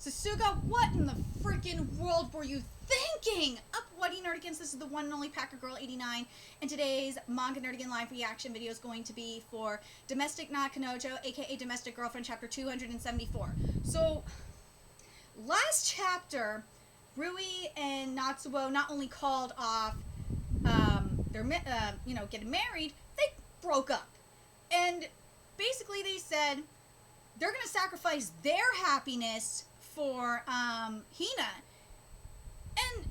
Sasuga, what in the freaking world were you thinking? Up, What Nerdigans? This is the one and only Packer Girl 89, and today's Manga Nerdigan live reaction video is going to be for Domestic na Kanojo, aka Domestic Girlfriend, chapter 274. So, last chapter, Rui and Natsuo not only called off their, getting married, they broke up. And basically they said they're going to sacrifice their happiness for Hina. And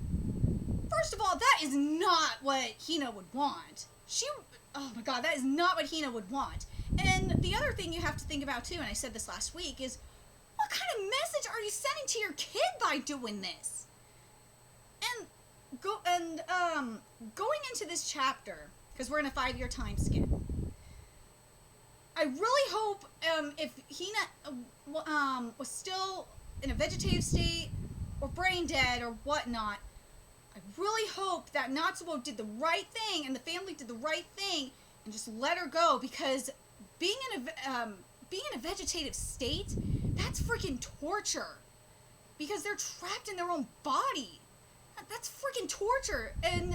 first of all, that is not what Hina would want. Oh my god, that is not what Hina would want. And the other thing you have to think about too, and I said this last week, is what kind of message are you sending to your kid by doing this? And going into this chapter, because we're in a 5-year time skip, I really hope if Hina was still in a vegetative state or brain dead or whatnot, I really hope that Natsuo did the right thing and the family did the right thing and just let her go, because being in a vegetative state, that's freaking torture, because they're trapped in their own body. That's freaking torture. And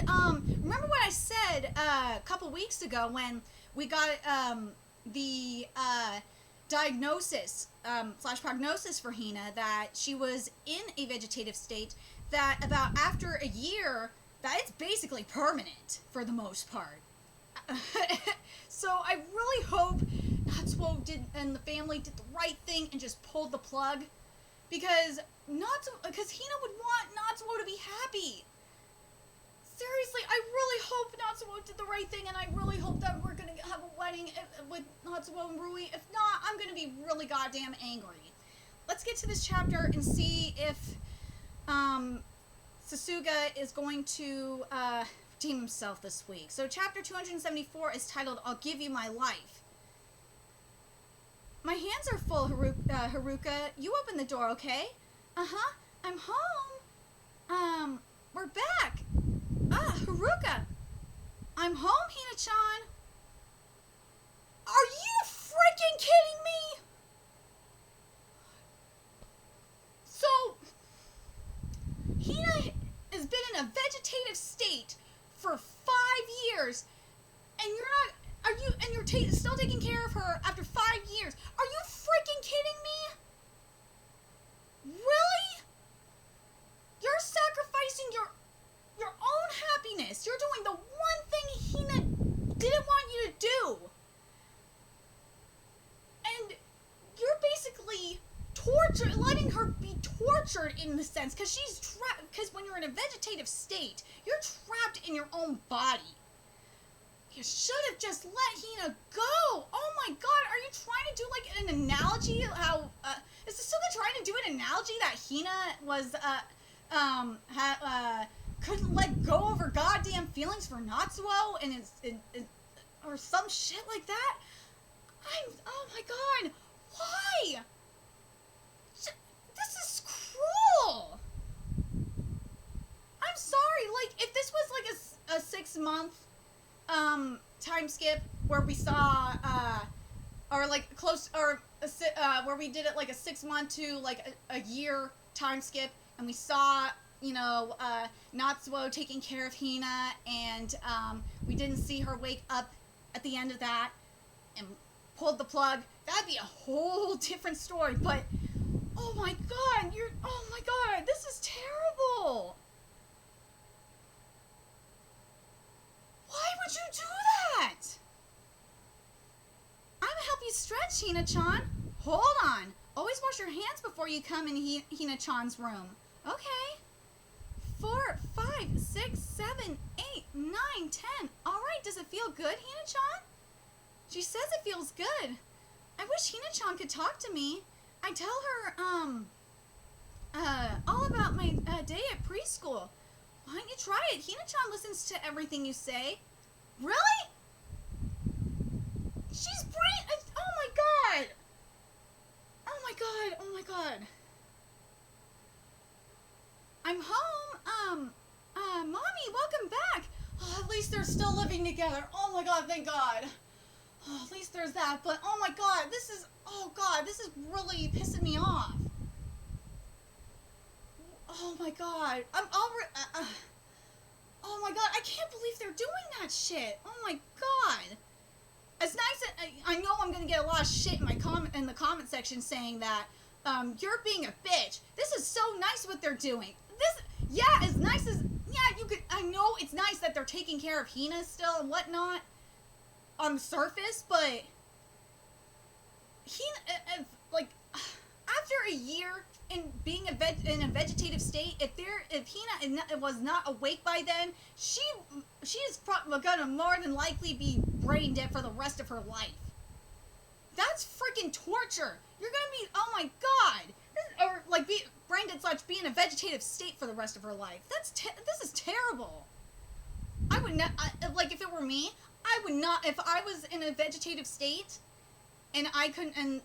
remember what I said a couple weeks ago when we got the diagnosis / prognosis for Hina, that she was in a vegetative state, that about after a year, that it's basically permanent for the most part. So I really hope Natsuo and the family did the right thing and just pulled the plug, because Hina would want Natsuo to be happy. Seriously, I really hope Natsuo did the right thing, and I really hope that we're going to have a wedding with Natsuo and Rui. If not, I'm going to be really goddamn angry. Let's get to this chapter and see if Sasuga is going to redeem himself this week. So chapter 274 is titled, I'll Give You My Life. My hands are full, Haruka. You open the door, okay? Uh-huh. I'm home. We're back. Haruka. I'm home, Hina-chan. Are you freaking kidding me? So, Hina has been in a vegetative state for 5 years, and you're still taking care of her after 5 years. Are you freaking kidding me? Really? You're sacrificing your own happiness. You're doing the one thing Hina didn't want you to do. And you're basically letting her be tortured in the sense, because she's trapped, because when you're in a vegetative state, you're trapped in your own body. You should have just let Hina go. Oh my god, are you trying to do like an analogy? How, is Sasuga trying to do an analogy that Hina was, couldn't let go of her goddamn feelings for Natsuo or some shit like that? Oh my god, why? This is cruel. I'm sorry, like, if this was like a 6-month, time skip where we saw, or like where we did it like a 6-month to like a year time skip, and we saw, Natsuo taking care of Hina, and we didn't see her wake up at the end of that and pulled the plug, that'd be a whole different story. But oh my god, this is terrible. Why would you do that? I'm gonna help you stretch, Hina-chan. Hold on. Always wash your hands before you come in Hina-chan's room. Okay. 4, 5, 6, 7, 8, 9, 10. Alright, does it feel good, Hina-chan? She says it feels good. I wish Hina-chan could talk to me. I tell her, all about my day at preschool. Why don't you try it? Hina-chan listens to everything you say. Really? She's brain... Oh my god! Oh my god, oh my god. I'm home. Mommy, welcome back. Oh, at least they're still living together. Oh my god, thank god. Oh, at least there's that. But oh my god, this is really pissing me off. Oh my god. I'm already... oh my god, I can't believe they're doing that shit. Oh my god. As nice as... I know I'm gonna get a lot of shit in the comment section saying that, you're being a bitch. This is so nice what they're doing. Yeah, as nice as... Yeah, you could... I know it's nice that they're taking care of Hina still and whatnot on the surface, but... Hina... like... After a year in being in a vegetative state, if Hina was not awake by then, she is gonna more than likely be brain dead for the rest of her life. That's freaking torture. You're gonna be, oh my god, or like be brain dead / be in a vegetative state for the rest of her life. This is terrible. I would not like if it were me. I would not, if I was in a vegetative state, and I couldn't, and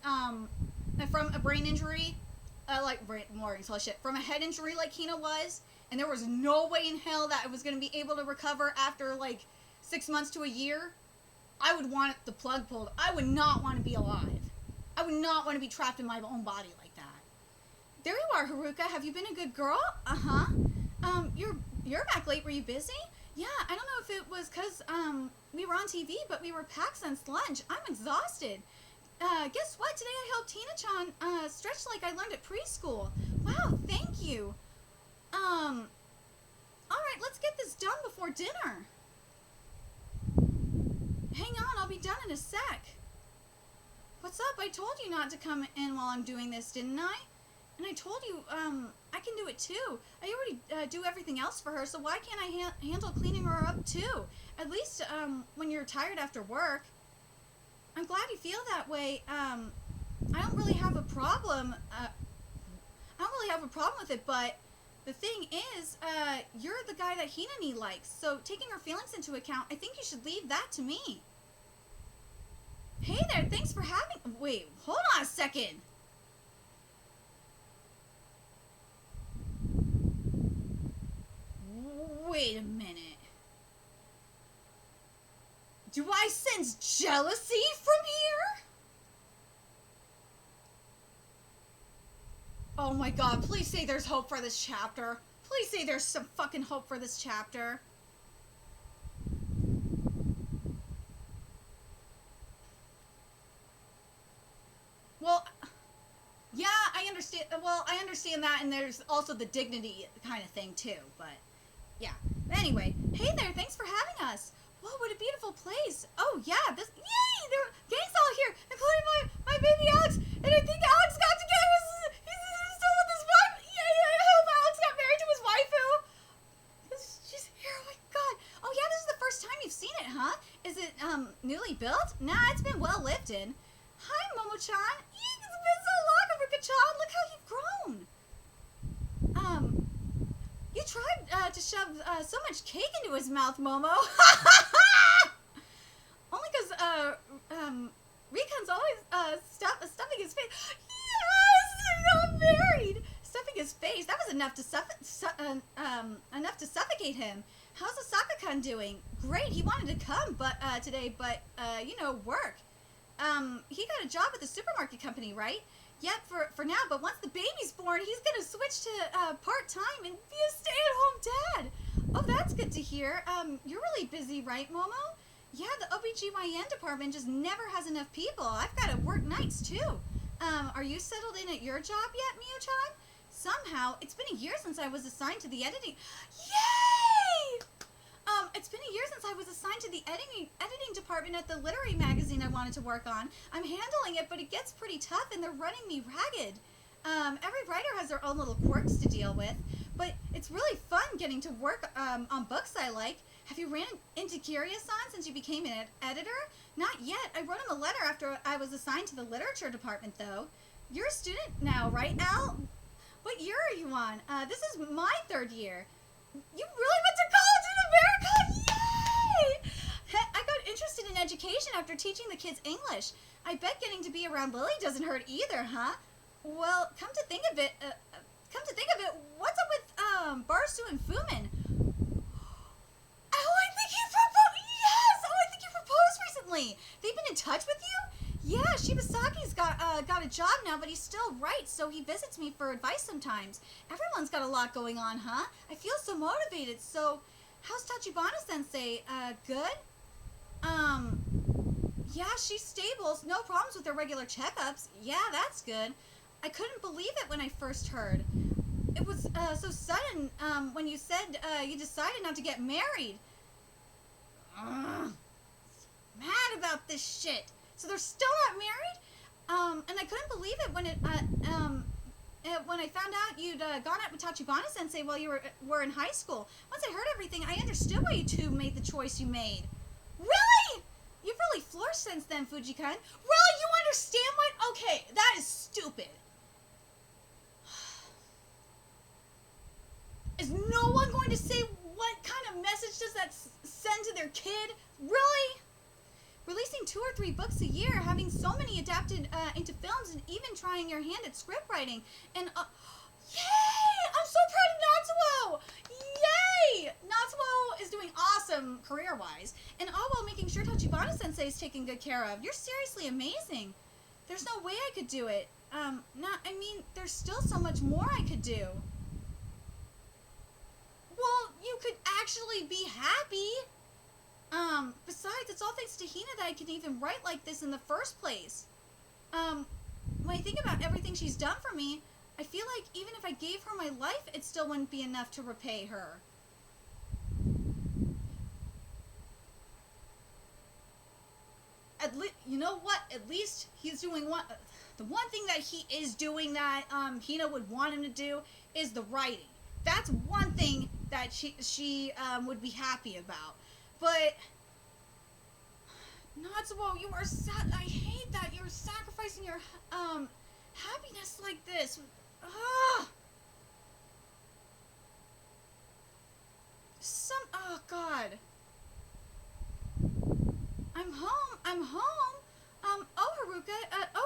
from a brain injury, from a head injury like Hina was, and there was no way in hell that I was going to be able to recover after like 6 months to a year, I would want the plug pulled. I would not want to be alive. I would not want to be trapped in my own body like that. There you are, Haruka. Have you been a good girl? Uh-huh. You're back late. Were you busy? Yeah, I don't know if it was because, we were on TV, but we were packed since lunch. I'm exhausted. Guess what? Today I helped Tina-chan, stretch like I learned at preschool. Wow, thank you. Alright, let's get this done before dinner. Hang on, I'll be done in a sec. What's up? I told you not to come in while I'm doing this, didn't I? And I told you, I can do it too. I already, do everything else for her, so why can't I handle cleaning her up too? At least, when you're tired after work. I'm glad you feel that way. I don't really have a problem. With it, but the thing is, you're the guy that Hinani likes, so taking her feelings into account, I think you should leave that to me. Hey there, thanks for having... Wait, hold on a second. Wait a minute. Do I sense jealousy from here? Oh my god, please say there's hope for this chapter. Please say there's some fucking hope for this chapter. Well, yeah, I understand. Well, I understand that, and there's also the dignity kind of thing, too, but yeah. Anyway, hey there, thanks for having us. Whoa, what a beautiful place. Oh, yeah, yay, there are gangs all here, including my baby Alex, and I think Alex got together he's still with his wife. Yay, I hope Alex got married to his waifu. She's here, oh my god. Oh, yeah, this is the first time you've seen it, huh? Is it, newly built? Nah, it's been well lifted. Hi, Momo-chan. Eek, it's been so long, Haruka-chan. Look how you've grown. You tried to shove so much cake into his mouth, Momo. Only because Rikan's always stuffing his face. Yes, you're not married. Stuffing his face. That was enough to suffocate him. How's Asaka-kun doing? Great. He wanted to come, today, but you know, work. He got a job at the supermarket company, right? Yep, for now, but once the baby's born, he's gonna switch to part-time and be a stay-at-home dad. Oh, that's good to hear. You're really busy, right, Momo? Yeah, the OBGYN department just never has enough people. I've got to work nights, too. Are you settled in at your job yet, Mio-chan? Somehow, it's been a year since I was assigned to the editing... Yay! It's been a year since I was assigned to the editing department at the literary magazine I wanted to work on. I'm handling it, but it gets pretty tough, and they're running me ragged. Every writer has their own little quirks to deal with, but it's really fun getting to work on books I like. Have you ran into Kiryu-san since you became an editor? Not yet. I wrote him a letter after I was assigned to the literature department, though. You're a student now, right, Al? What year are you on? This is my 3rd year. You really went to college in America? Yay! I got interested in education after teaching the kids English. I bet getting to be around Lily doesn't hurt either, huh? Well, come to think of it, what's up with, Barsu and Fumin? Oh, I think you proposed recently. They've been in touch with you? Yeah, Shibasaki's got a job now, but he's still right, so he visits me for advice sometimes. Everyone's got a lot going on, huh? I feel so motivated. So, how's Tachibana-sensei? Good? Yeah, she's stable. No problems with her regular checkups. Yeah, that's good. I couldn't believe it when I first heard. It was so sudden when you said you decided not to get married. Ugh. Mad about this shit. So they're still not married? And I couldn't believe it when when I found out you'd gone out with Tachibana-sensei while you were in high school. Once I heard everything, I understood why you two made the choice you made. Really? You've really flourished since then, Fuji-kun. Really? You understand what? Okay, that is stupid. Is no one going to say what kind of message does that send to their kid? Really? Releasing 2 or 3 books a year, having so many adapted into films, and even trying your hand at script writing. And, yay! I'm so proud of Natsuo! Yay! Natsuo is doing awesome career-wise. And all while making sure Tachibana-sensei is taken good care of. You're seriously amazing. There's no way I could do it. There's still so much more I could do. Well, you could actually be happy. Besides, it's all thanks to Hina that I can even write like this in the first place. When I think about everything she's done for me, I feel like even if I gave her my life, it still wouldn't be enough to repay her. You know what? At least he's doing the one thing that he is doing that Hina would want him to do is the writing. That's one thing that she would be happy about. But Natsuo, you are I hate that you're sacrificing your happiness like this. Ah. Oh God. I'm home.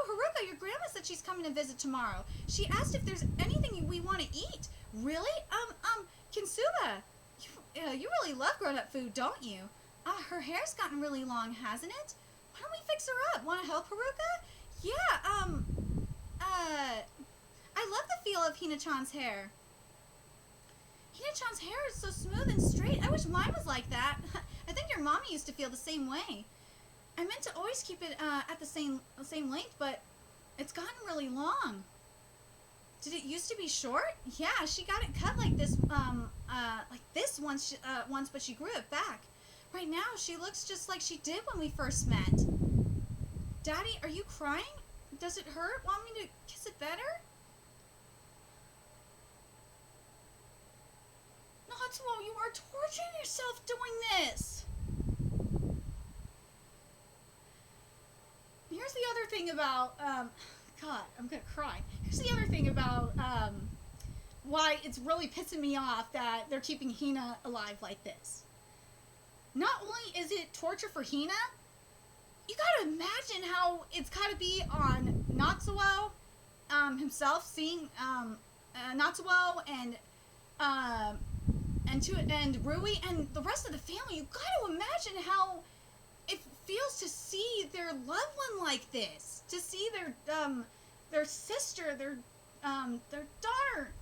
Haruka, your grandma said she's coming to visit tomorrow. She asked if there's anything we want to eat. Really? Kinsuba, you really love grown-up food, don't you? Her hair's gotten really long, hasn't it? Why don't we fix her up? Want to help, Haruka? Yeah, I love the feel of Hina-chan's hair. Hina-chan's hair is so smooth and straight. I wish mine was like that. I think your mommy used to feel the same way. I meant to always keep it at the same length, but it's gotten really long. Did it used to be short? Yeah, she got it cut like this once, but she grew it back. Right now, she looks just like she did when we first met. Daddy, are you crying? Does it hurt? Want me to kiss it better? Natsuo, you are torturing yourself doing this. Here's the other thing about, God, I'm gonna cry. Here's the other thing about, why it's really pissing me off that they're keeping Hina alive like this. Not only is it torture for Hina, you gotta imagine how it's gotta be on Natsuo, himself, seeing, Natsuo and Rui and the rest of the family. You gotta imagine how it feels to see their loved one like this, to see their sister, their daughter,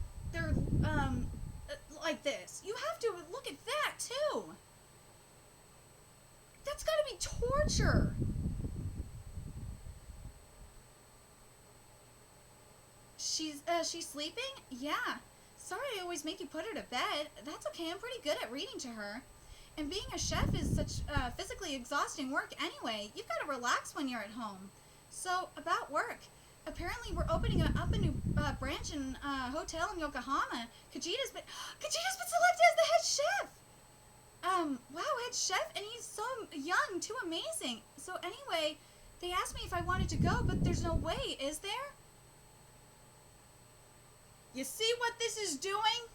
like this. You have to look at that too. That's gotta be torture. She's sleeping? Yeah. Sorry I always make you put her to bed. That's okay, I'm pretty good at reading to her. And being a chef is such physically exhausting work anyway. You've got to relax when you're at home. So, about work. Apparently we're opening up a new branch in a hotel in Yokohama. Kajita's been selected as the head chef! Wow, head chef? And he's so young, too amazing. So anyway, they asked me if I wanted to go, but there's no way, is there? You see what this is doing?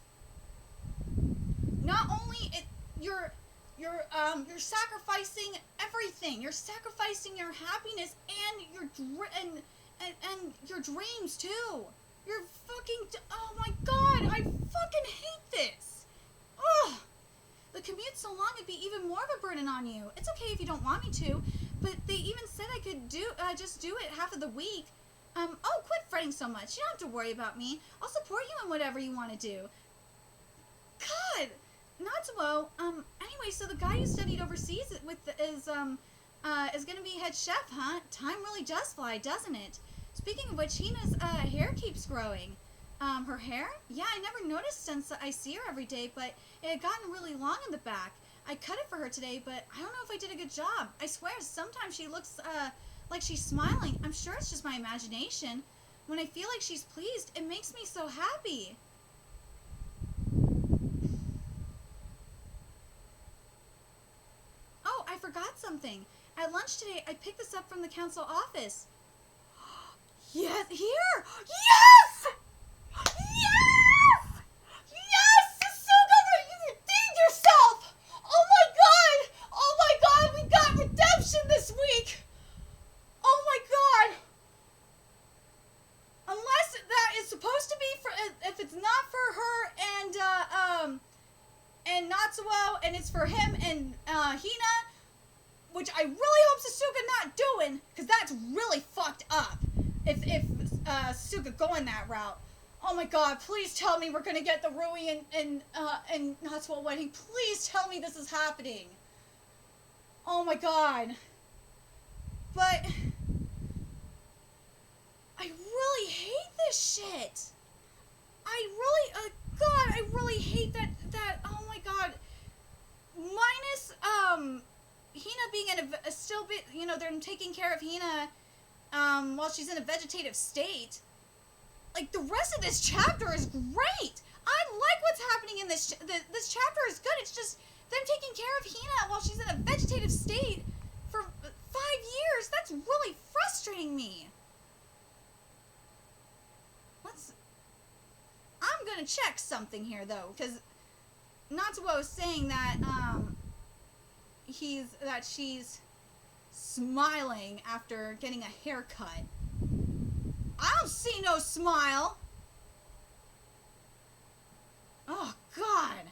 Not only you're sacrificing everything. You're sacrificing your happiness and your dreams too. You're fucking. Oh my God! I fucking hate this. Ugh. The commute so long, it'd be even more of a burden on you. It's okay if you don't want me to, but they even said I could just do it half of the week. Oh, quit fretting so much. You don't have to worry about me. I'll support you in whatever you want to do. God, Natsuo. Anyway, so the guy you studied overseas is gonna be head chef, huh? Time really does fly, doesn't it? Speaking of which, Hina's hair keeps growing. Her hair? Yeah, I never noticed since I see her every day, but it had gotten really long in the back. I cut it for her today, but I don't know if I did a good job. I swear, sometimes she looks like she's smiling. I'm sure it's just my imagination. When I feel like she's pleased, it makes me so happy. Oh, I forgot something. At lunch today, I picked this up from the council office. Yes, here! Yes! Yes! Yes! Susuga, you redeemed yourself! Oh my god! Oh my god, we got redemption this week! Oh my god! Unless that is supposed to be for, if it's not for her and Natsuo, and it's for him and Hina, which I really hope Susuga not doing, because that's really fucked up. If Susuga going that route. Oh my god, please tell me we're gonna get the Rui and Natsuo wedding. Please tell me this is happening. Oh my god. But I really hate this shit. I really, god, I really hate that, oh my god. Minus, Hina being in a still bit, you know, they're taking care of Hina, while she's in a vegetative state. Like, the rest of this chapter is great. I like what's happening in this this chapter is good. It's just them taking care of Hina while she's in a vegetative state for 5 years. That's really frustrating me. I'm gonna check something here, though, because Natsuo is saying that, she's smiling after getting a haircut. I don't see no smile. Oh, God.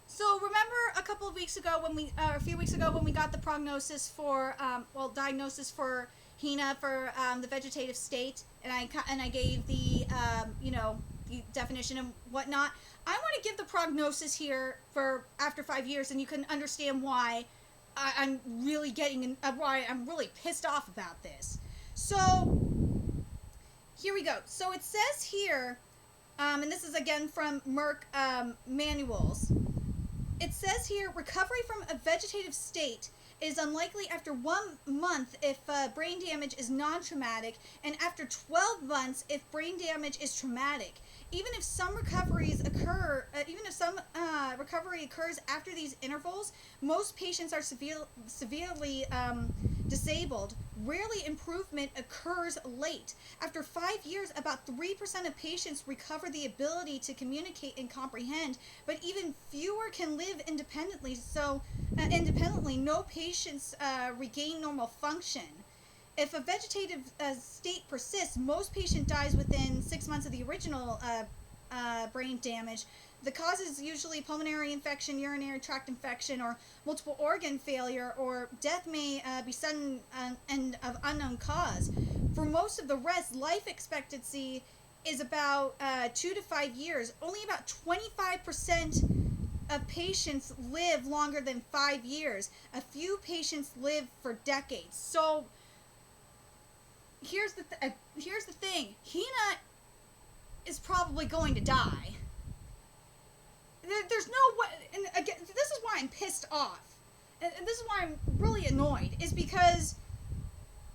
So remember a couple of weeks ago a few weeks ago when we got the prognosis for, diagnosis for Hina for the vegetative state, and I gave the, the definition and whatnot. I want to give the prognosis here for after 5 years, and you can understand why I'm really why I'm really pissed off about this. So, here we go. So it says here, and this is again from Merck manuals. It says here, recovery from a vegetative state is unlikely after 1 month if brain damage is non-traumatic, and after 12 months if brain damage is traumatic. Even if some recovery occurs after these intervals, most patients are severely disabled. Rarely improvement occurs late. After 5 years, about 3% of patients recover the ability to communicate and comprehend, but even fewer can live independently. So, no patients regain normal function. If a vegetative state persists, most patient dies within 6 months of the original brain damage. The cause is usually pulmonary infection, urinary tract infection, or multiple organ failure, or death may be sudden and of unknown cause. For most of the rest, life expectancy is about 2 to 5 years. Only about 25% of patients live longer than 5 years. A few patients live for decades. So here's the thing. Hina is probably going to die. There's no way, and again, this is why I'm pissed off, and this is why I'm really annoyed, is because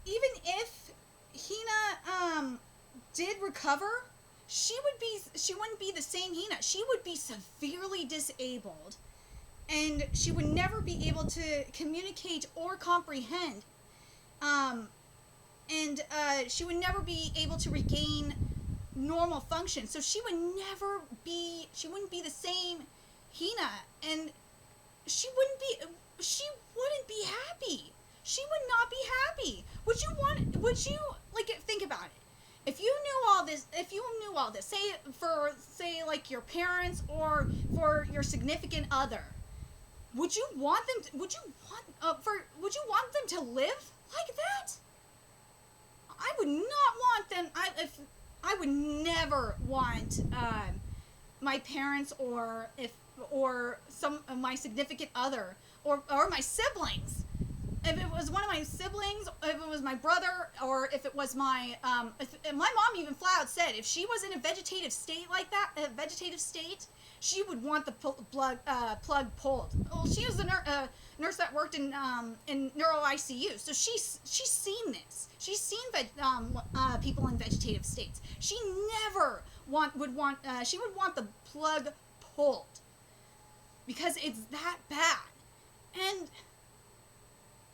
even if Hina did recover, she wouldn't be the same Hina. She would be severely disabled, and she would never be able to communicate or comprehend, and she would never be able to regain normal function. So she wouldn't be the same Hina, and she wouldn't be happy. She would not be happy. Would you think about it? If you knew all this, say like your parents or for your significant other, would you want them? Would you want them to live like that? I would not want them. I would never want my parents or some of my significant other or my siblings. If it was one of my siblings, if it was my brother, or if it was my if my mom even flat out said if she was in a vegetative state like that, she would want the plug pulled. Well, she was a nurse that worked in neuro ICU, so she's seen this. She's seen people in vegetative states. She never would want the plug pulled because it's that bad. And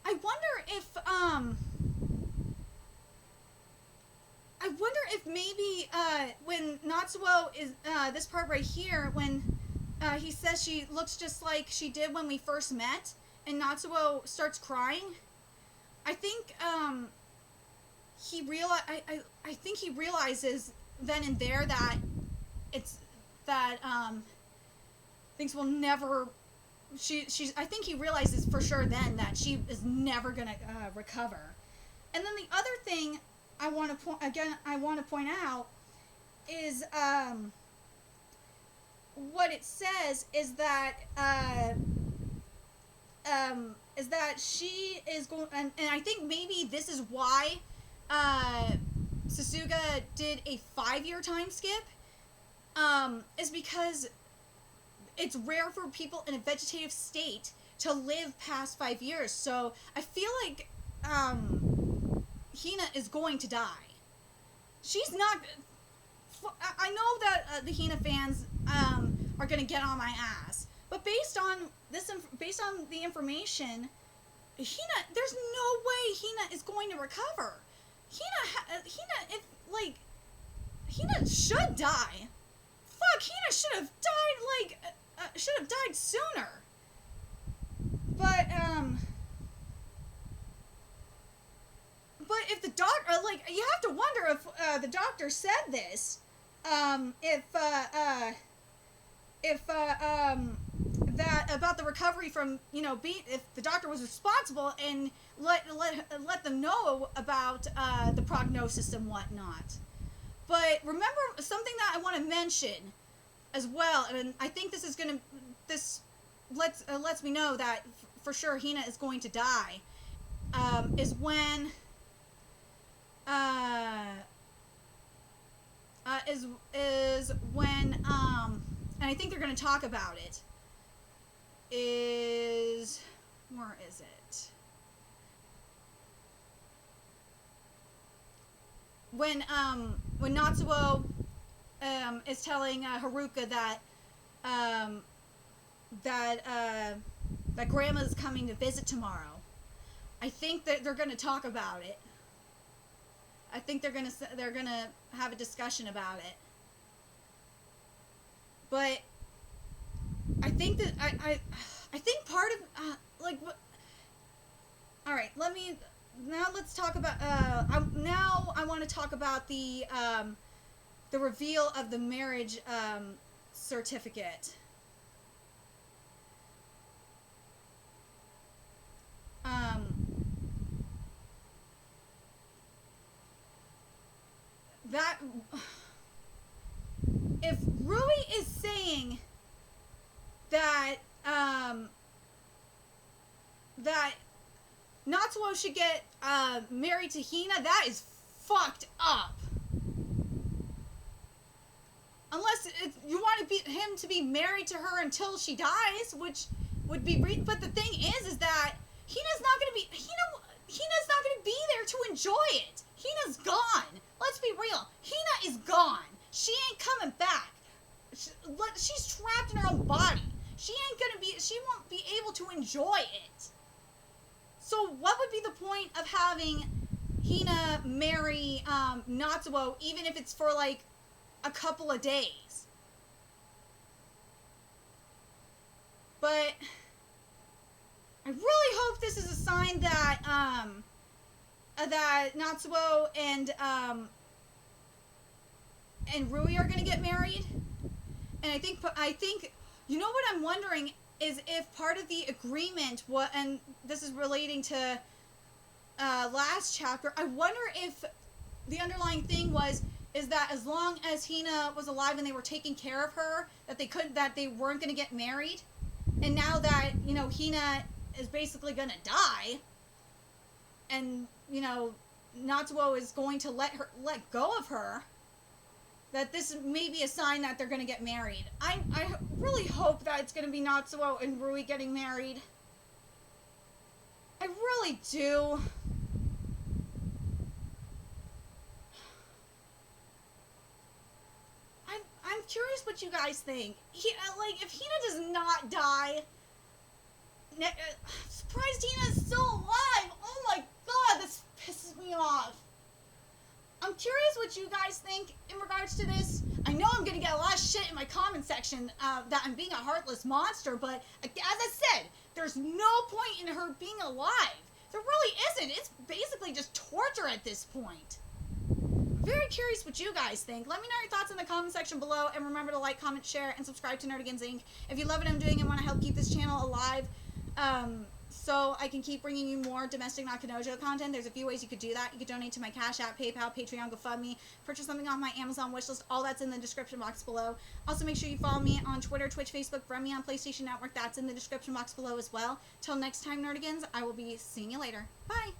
I wonder if maybe when Natsuo is this part right here, when he says she looks just like she did when we first met, and Natsuo starts crying. I think I think he realizes then and there that things will never. I think he realizes for sure then that she is never gonna recover. And then the other thing I want to point out is what it says is that she is going, and I think maybe this is why Sasuga did a 5-year time skip, is because it's rare for people in a vegetative state to live past 5 years. So I feel like Hina is going to die. She's not. I know that the Hina fans are going to get on my ass, but based on the information, there's no way Hina is going to recover. Hina should die. Fuck, Hina should have died sooner. But if the doctor, you have to wonder if the doctor said this, that about the recovery from, if the doctor was responsible and let them know about the prognosis and whatnot. But remember something that I want to mention as well, and I think this lets me know that for sure Hina is going to die, is when and I think they're going to talk about it, where is it? When Natsuo is telling Haruka that Grandma's coming to visit tomorrow, I think that they're going to talk about it. I think they're gonna have a discussion about it. But I think that I think part of what. All right, let's talk about. Now I want to talk about the reveal of the marriage certificate. That if Rui is saying that that Natsuo should get married to Hina, that is fucked up. Unless you want him to be married to her until she dies, which would be but the thing is that Hina's not going to be there to enjoy it. Hina's gone. Let's be real. Hina is gone. She ain't coming back. She's trapped in her own body. She won't be able to enjoy it. So what would be the point of having Hina marry Natsuo, even if it's for a couple of days? But I really hope this is a sign that that Natsuo and Rui are gonna get married. And I think you know what I'm wondering is if part of the agreement, and this is relating to last chapter, I wonder if the underlying thing is that as long as Hina was alive and they were taking care of her, that they weren't going to get married. And now that, Hina is basically going to die, and, Natsuo is going to let go of her, that this may be a sign that they're going to get married. I really hope that it's going to be Natsuo and Rui getting married. I really do. I'm curious what you guys think. If Hina does not die, surprised Hina is still alive. Oh my god, this pisses me off. I'm curious what you guys think in regards to this. I know I'm going to get a lot of shit in my comment section that I'm being a heartless monster, but as I said, there's no point in her being alive. There really isn't. It's basically just torture at this point. Very curious what you guys think. Let me know your thoughts in the comment section below, and remember to like, comment, share, and subscribe to Nerdigans Inc. If you love what I'm doing and want to help keep this channel alive, so I can keep bringing you more domestic Nakanojo content, there's a few ways you could do that. You could donate to my Cash App, PayPal, Patreon, GoFundMe, purchase something off my Amazon wishlist. All that's in the description box below. Also, make sure you follow me on Twitter, Twitch, Facebook, friend me on PlayStation Network. That's in the description box below as well. Till next time, Nerdigans, I will be seeing you later. Bye!